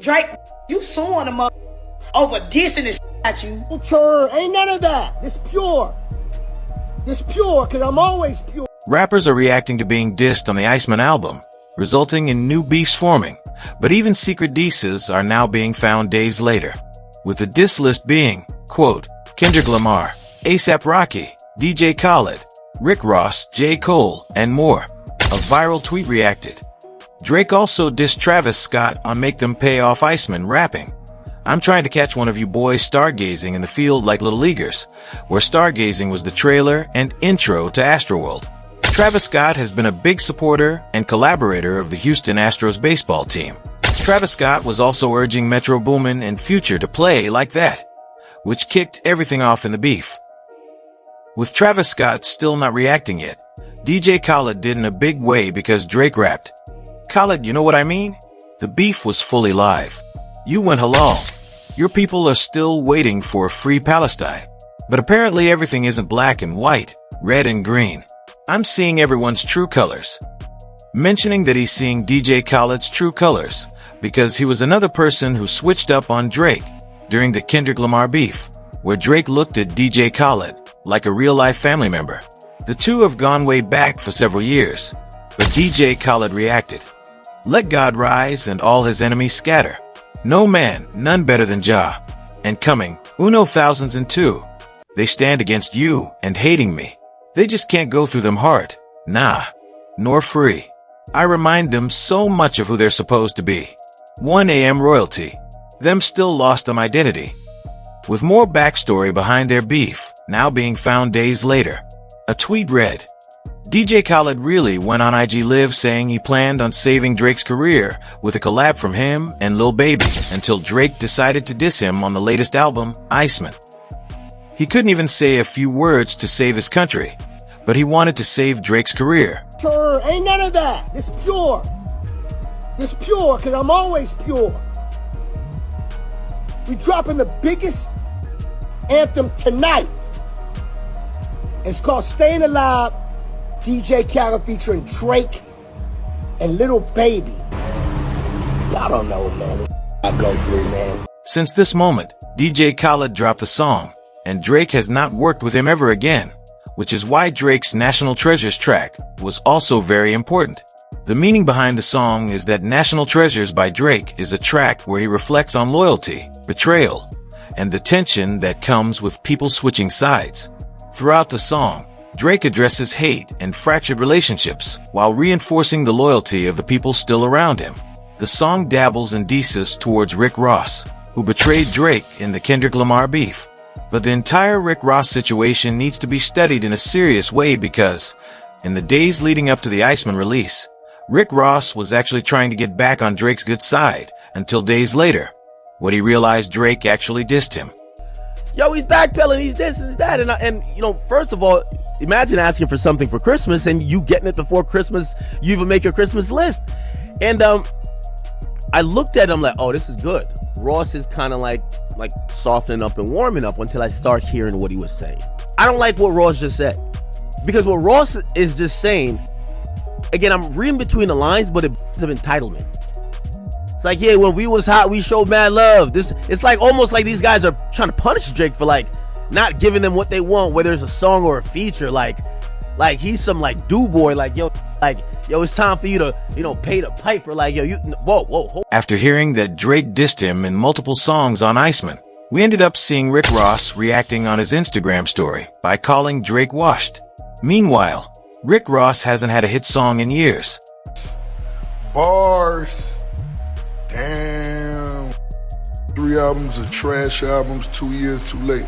Drake, you suing him over dissing the at you. Ain't none of that. This pure. This pure, because I'm always pure. Rappers are reacting to being dissed on the ICEMAN album, resulting in new beefs forming. But even secret disses are now being found days later, with the diss list being, quote, Kendrick Lamar, A$AP Rocky, DJ Khaled, Rick Ross, J. Cole, and more. A viral tweet reacted. Drake also dissed Travis Scott on Make Them Pay off ICEMAN, rapping, I'm trying to catch one of you boys stargazing in the field like little leaguers, where stargazing was the trailer and intro to Astroworld. Travis Scott has been a big supporter and collaborator of the Houston Astros baseball team. Travis Scott was also urging Metro Boomin and Future to play like that, which kicked everything off in the beef. With Travis Scott still not reacting yet, DJ Khaled did in a big way because Drake rapped, Khaled, you know what I mean? The beef was fully live. You went halal. Your people are still waiting for a free Palestine. But apparently everything isn't black and white, red and green. I'm seeing everyone's true colors. Mentioning that he's seeing DJ Khaled's true colors because he was another person who switched up on Drake during the Kendrick Lamar beef, where Drake looked at DJ Khaled like a real-life family member. The two have gone way back for several years, but DJ Khaled reacted, Let God rise and all his enemies scatter. No man, none better than Jah. And coming, uno thousands and two. They stand against you and hating me. They just can't go through them hard, nah, nor free. I remind them so much of who they're supposed to be. 1 AM royalty. Them still lost them identity. With more backstory behind their beef, now being found days later. A tweet read, DJ Khaled really went on IG Live saying he planned on saving Drake's career with a collab from him and Lil Baby until Drake decided to diss him on the latest album, ICEMAN. He couldn't even say a few words to save his country, but he wanted to save Drake's career. Ain't none of that. This pure. This pure, because I'm always pure. We dropping the biggest anthem tonight. It's called Staying Alive, DJ Khaled featuring Drake and Lil Baby. I don't know, man. I go through, man. Since this moment, DJ Khaled dropped the song, and Drake has not worked with him ever again, which is why Drake's National Treasures track was also very important. The meaning behind the song is that National Treasures by Drake is a track where he reflects on loyalty, betrayal, and the tension that comes with people switching sides. Throughout the song, Drake addresses hate and fractured relationships while reinforcing the loyalty of the people still around him. The song dabbles in disses towards Rick Ross, who betrayed Drake in the Kendrick Lamar beef. But the entire Rick Ross situation needs to be studied in a serious way because, in the days leading up to the ICEMAN release, Rick Ross was actually trying to get back on Drake's good side until days later, when he realized Drake actually dissed him. Yo, he's backpedaling, he's this and that, and you know, first of all, imagine asking for something for Christmas and you getting it before Christmas, you even make your Christmas list. And I looked at him like, oh, this is good. Ross is kind of like softening up and warming up until I start hearing what he was saying. I don't like what Ross just said, because what Ross is just saying, again, I'm reading between the lines, but it's of entitlement. It's like, yeah, when we was hot, we showed mad love. It's like almost like these guys are trying to punish Drake for like not giving them what they want, whether it's a song or a feature. Like he's some like do boy, like yo, it's time for you to, you know, pay the piper. Like yo, whoa. After hearing that Drake dissed him in multiple songs on ICEMAN, we ended up seeing Rick Ross reacting on his Instagram story by calling Drake washed. Meanwhile, Rick Ross hasn't had a hit song in years. Bars. Damn. 3 albums of trash albums, 2 years too late.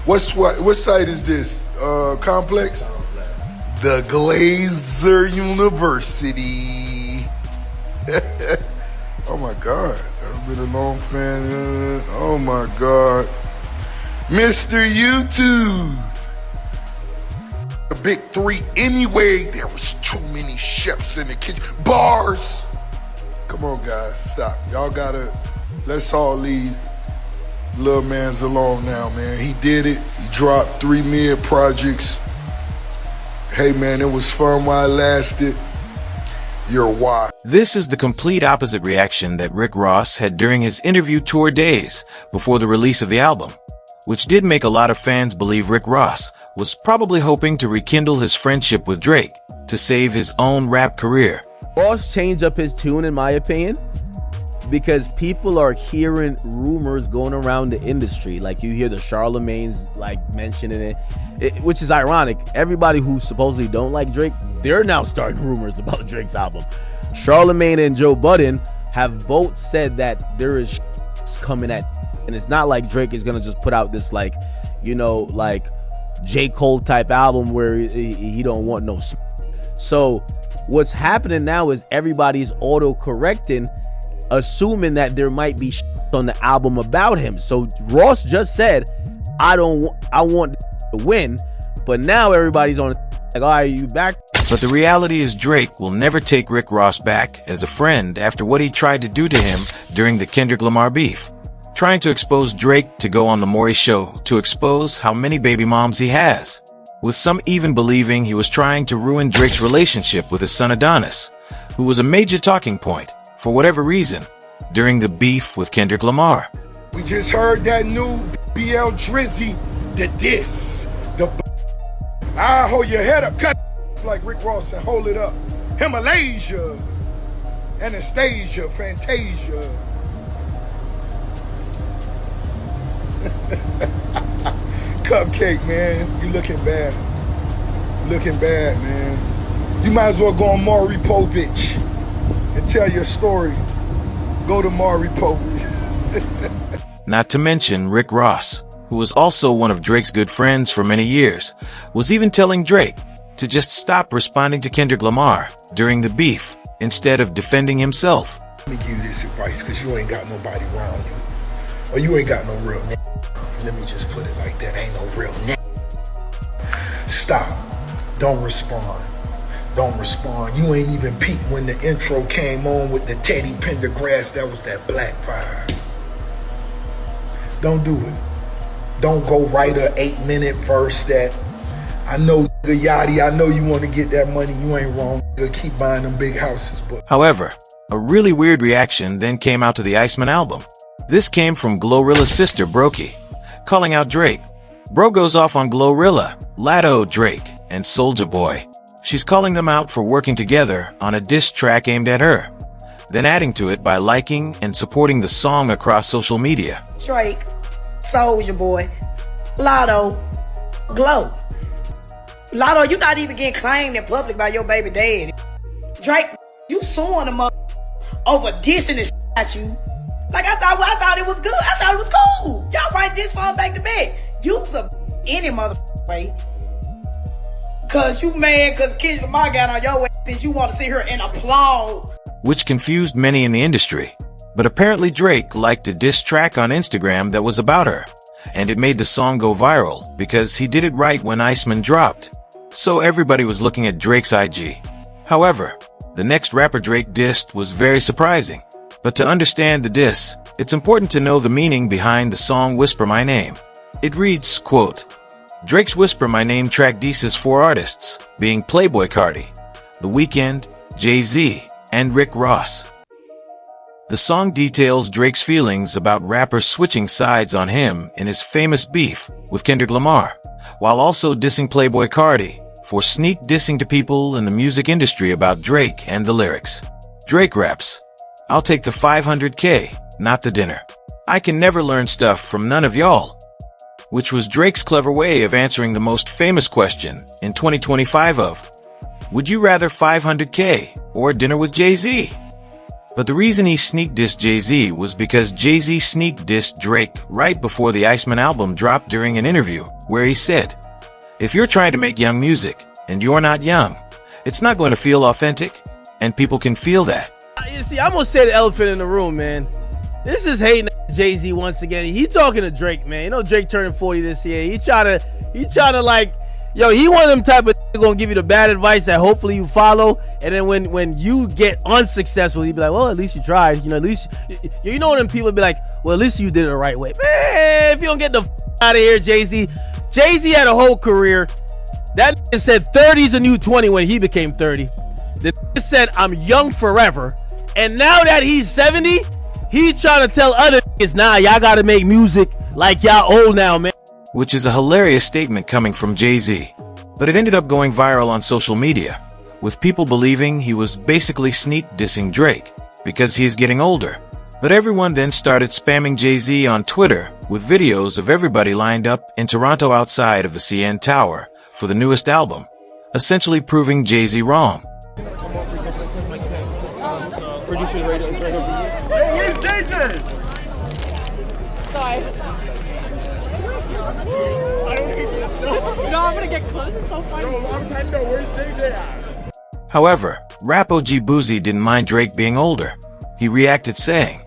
What site is this? Complex? The Glazer University. Oh my God. I've been a long fan. Oh my God. Mr. YouTube. The big 3 anyway. There was too many chefs in the kitchen. Bars. Come on, guys, stop. Y'all let's all leave little man's alone now, man. He did it. He dropped 3 mid projects. Hey, man, it was fun while it lasted. You're wild. This is the complete opposite reaction that Rick Ross had during his interview tour days before the release of the album, which did make a lot of fans believe Rick Ross was probably hoping to rekindle his friendship with Drake to save his own rap career. Ross changed up his tune, in my opinion, because people are hearing rumors going around the industry. Like, you hear the Charlemagne's like mentioning it, which is ironic. Everybody who supposedly don't like Drake, they're now starting rumors about Drake's album. Charlemagne and Joe Budden have both said that there is coming at, and it's not like Drake is gonna just put out this, like, you know, like J. Cole type album where he don't want no. So what's happening now is everybody's auto-correcting, assuming that there might be on the album about him. So Ross just said, I want to win, but now everybody's on like, all right, you back? But the reality is Drake will never take Rick Ross back as a friend after what he tried to do to him during the Kendrick Lamar beef, trying to expose Drake to go on the Maury show to expose how many baby moms he has, with some even believing he was trying to ruin Drake's relationship with his son Adonis, who was a major talking point, for whatever reason, during the beef with Kendrick Lamar. We just heard that new BL Drizzy, the diss. I hold your head up, cut like Rick Ross and hold it up. Himalaya, Anastasia, Fantasia. Cupcake, man, you looking bad. Looking bad, man. You might as well go on Maury Povich and tell your story. Go to Maury Povich. Not to mention Rick Ross, who was also one of Drake's good friends for many years, was even telling Drake to just stop responding to Kendrick Lamar during the beef instead of defending himself. Let me give you this advice, because you ain't got nobody around you. Or you ain't got no real Let me just put it like that. Ain't no real Stop. Don't respond. Don't respond. You ain't even peeped when the intro came on with the Teddy Pendergrass. That was that black fire. Don't do it. Don't go write a 8-minute verse that, I know, Yachty, I know you want to get that money. You ain't wrong. Keep buying them big houses. But however, a really weird reaction then came out to the ICEMAN album. This came from Glorilla's sister, Brokey, calling out Drake. Bro goes off on Glorilla, Latto, Drake, and Soulja Boy. She's calling them out for working together on a diss track aimed at her, then adding to it by liking and supporting the song across social media. Drake, Soulja Boy, Latto, Glow. Latto, you not even getting claimed in public by your baby daddy. Drake, you suing them over dissing the shit at you. Like, I thought it was good. I thought it was cool. Y'all write this song back to back. Use a any motherfucking way. Cause you mad cause Kendrick Lamar got on your ass since you want to see her and applaud. Which confused many in the industry. But apparently Drake liked a diss track on Instagram that was about her, and it made the song go viral because he did it right when ICEMAN dropped. So everybody was looking at Drake's IG. However, the next rapper Drake dissed was very surprising. But to understand the diss, it's important to know the meaning behind the song Whisper My Name. It reads, quote, Drake's Whisper My Name track disses 4 artists, being Playboi Carti, The Weeknd, Jay-Z, and Rick Ross. The song details Drake's feelings about rappers switching sides on him in his famous beef with Kendrick Lamar, while also dissing Playboi Carti for sneak dissing to people in the music industry about Drake and the lyrics. Drake raps, I'll take the 500K, not the dinner. I can never learn stuff from none of y'all. Which was Drake's clever way of answering the most famous question in 2025 of, would you rather 500K or dinner with Jay-Z? But the reason he sneak dissed Jay-Z was because Jay-Z sneak dissed Drake right before the ICEMAN album dropped during an interview where he said, if you're trying to make young music and you're not young, it's not going to feel authentic, and people can feel that. You see, I'm gonna say the elephant in the room, man. This is hating Jay-Z once again. He talking to Drake, man. You know Drake turning 40 this year. He trying to like, yo, he one of them type of gonna give you the bad advice that hopefully you follow, and then when you get unsuccessful, he be like, well, at least you tried. You know, at least you know them people be like, well, at least you did it the right way. Man, if you don't get the out of here, Jay-Z. Jay-Z had a whole career. That nigga said 30's a new 20 when he became 30. The nigga said, I'm young forever. And now that he's 70, he's trying to tell other niggas, nah, y'all gotta make music like y'all old now, man. Which is a hilarious statement coming from Jay-Z. But it ended up going viral on social media, with people believing he was basically sneak dissing Drake because he is getting older. But everyone then started spamming Jay-Z on Twitter with videos of everybody lined up in Toronto outside of the CN Tower for the newest album, essentially proving Jay-Z wrong. Sorry. No, I'm gonna get close. It's so funny. However, Rap OG Boozy didn't mind Drake being older. He reacted saying,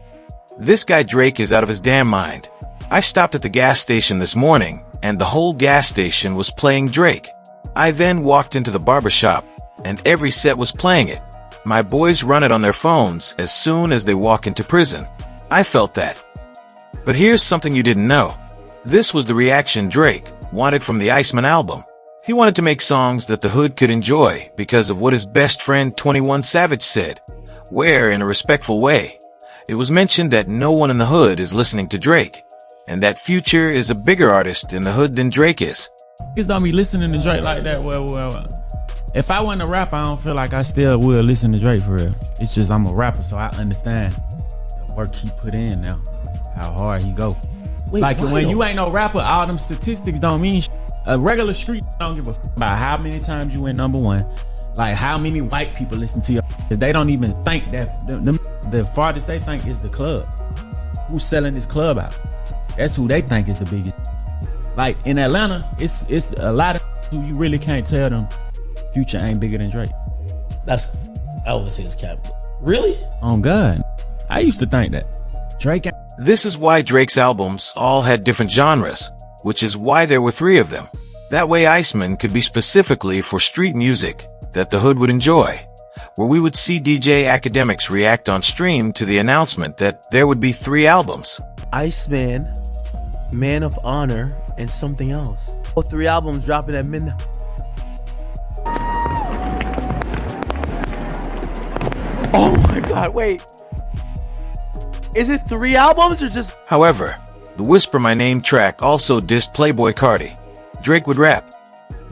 "This guy Drake is out of his damn mind. I stopped at the gas station this morning, and the whole gas station was playing Drake. I then walked into the barbershop, and every set was playing it. My boys run it on their phones as soon as they walk into prison. I felt that." But here's something you didn't know. This was the reaction Drake wanted from the ICEMAN album. He wanted to make songs that the hood could enjoy because of what his best friend 21 Savage said, where, in a respectful way, it was mentioned that no one in the hood is listening to Drake, and that Future is a bigger artist in the hood than Drake is. Niggas don't be listening to Drake like that. Well, if I wasn't a rapper, I don't feel like I still would listen to Drake for real. It's just I'm a rapper, so I understand the work he put in now, how hard he go. Wait, like why when though? you ain't no rapper, all them statistics don't mean shit. A regular street don't give a f about how many times you went #1, like how many white people listen to you. They don't even think that the farthest they think is the club. Who's selling this club out? That's who they think is the biggest. Like in Atlanta, it's a lot of who you really can't tell them Future ain't bigger than Drake. I would say it's cap. Really? On God, I used to think that Drake. This is why Drake's albums all had different genres, which is why there were 3 of them. That way ICEMAN could be specifically for street music that the hood would enjoy, where we would see DJ academics react on stream to the announcement that there would be 3 albums. Iceman, Man of Honor, and something else. All 3 albums dropping at midnight. Oh my God, wait. Is it 3 albums or just... However, the Whisper My Name track also dissed Playboy Carti. Drake would rap,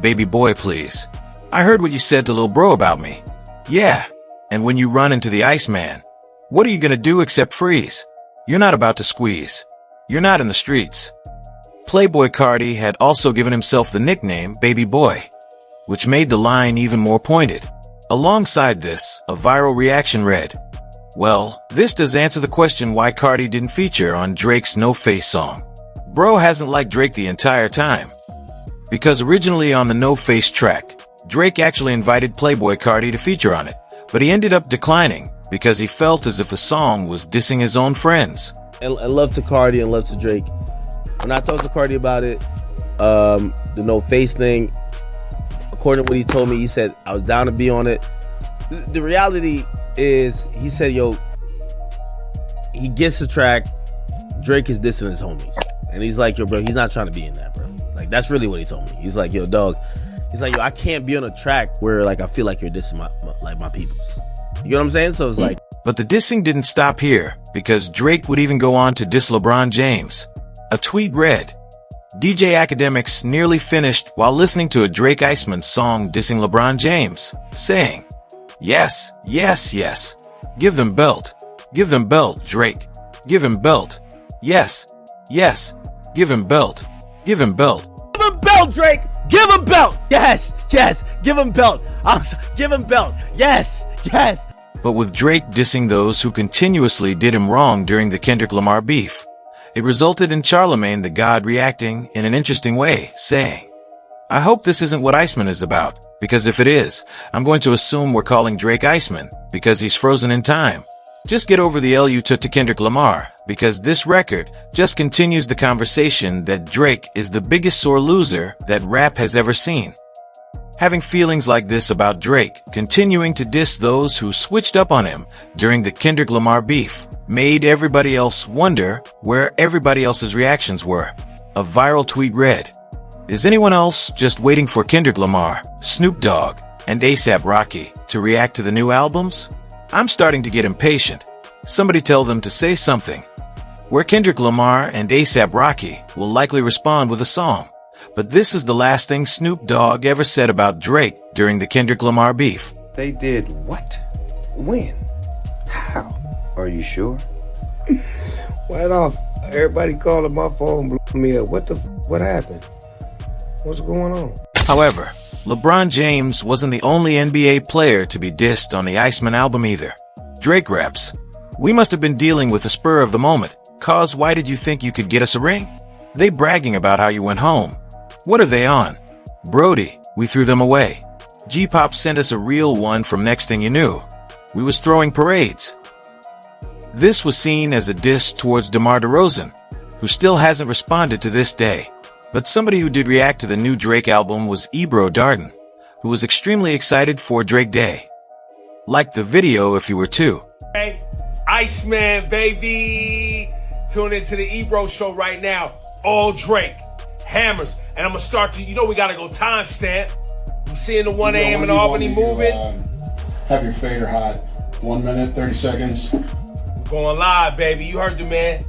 "Baby boy please, I heard what you said to Lil Bro about me. Yeah, and when you run into the Iceman, what are you gonna do except freeze? You're not about to squeeze. You're not in the streets." Playboy Carti had also given himself the nickname Baby Boy, which made the line even more pointed. Alongside this, a viral reaction read, "Well, this does answer the question why Carti didn't feature on Drake's No Face song. Bro hasn't liked Drake the entire time. Because originally on the No Face track, Drake actually invited Playboy Carti to feature on it, but he ended up declining because he felt as if the song was dissing his own friends." And love to Cardi and love to Drake. When I talked to Cardi about it, the No Face thing, according to what he told me, he said, I was down to be on it. The reality is, he said, yo, he gets the track, Drake is dissing his homies. And he's like, yo, bro, he's not trying to be in that, bro. Like, that's really what he told me. He's like, yo, dog. He's like, yo, I can't be on a track where, like, I feel like you're dissing my peoples. You know what I'm saying? So it's like... But the dissing didn't stop here, because Drake would even go on to diss LeBron James. A tweet read, "DJ academics nearly finished while listening to a Drake ICEMAN song dissing LeBron James, saying, 'Yes, yes, yes. Give them belt. Give them belt, Drake. Give him belt. Yes, yes. Give him belt. Give him belt. Give him belt, Drake. Give him belt. Yes, yes. Give him belt. Give him belt. Yes, yes." But with Drake dissing those who continuously did him wrong during the Kendrick Lamar beef, it resulted in Charlemagne the God reacting in an interesting way, saying, "I hope this isn't what ICEMAN is about, because if it is, I'm going to assume we're calling Drake ICEMAN because he's frozen in time. Just get over the L you took to Kendrick Lamar, because this record just continues the conversation that Drake is the biggest sore loser that rap has ever seen." Having feelings like this about Drake continuing to diss those who switched up on him during the Kendrick Lamar beef made everybody else wonder where everybody else's reactions were. A viral tweet read, "Is anyone else just waiting for Kendrick Lamar, Snoop Dogg, and A$AP Rocky to react to the new albums? I'm starting to get impatient. Somebody tell them to say something. Where Kendrick Lamar and A$AP Rocky will likely respond with a song. But this is the last thing Snoop Dogg ever said about Drake during the Kendrick Lamar beef. They did what? When? How? Are you sure? Right off, everybody calling my phone, blew me up. What happened? What's going on? However, LeBron James wasn't the only NBA player to be dissed on the ICEMAN album either. Drake raps, "We must have been dealing with the spur of the moment, cause why did you think you could get us a ring? They bragging about how you went home. What are they on? Brody, we threw them away. G-Pop sent us a real one from Next Thing You Knew. We was throwing parades." This was seen as a diss towards DeMar DeRozan, who still hasn't responded to this day. But somebody who did react to the new Drake album was Ebro Darden, who was extremely excited for Drake Day. Like the video if you were too. Hey, ICEMAN, baby! Tune into the Ebro show right now. All Drake. Hammers. And I'm gonna start to, we gotta go timestamp. I'm seeing the 1 a.m. in Albany moving. Have your fader hot. 1 minute, 30 seconds. We're going live, baby. You heard the man.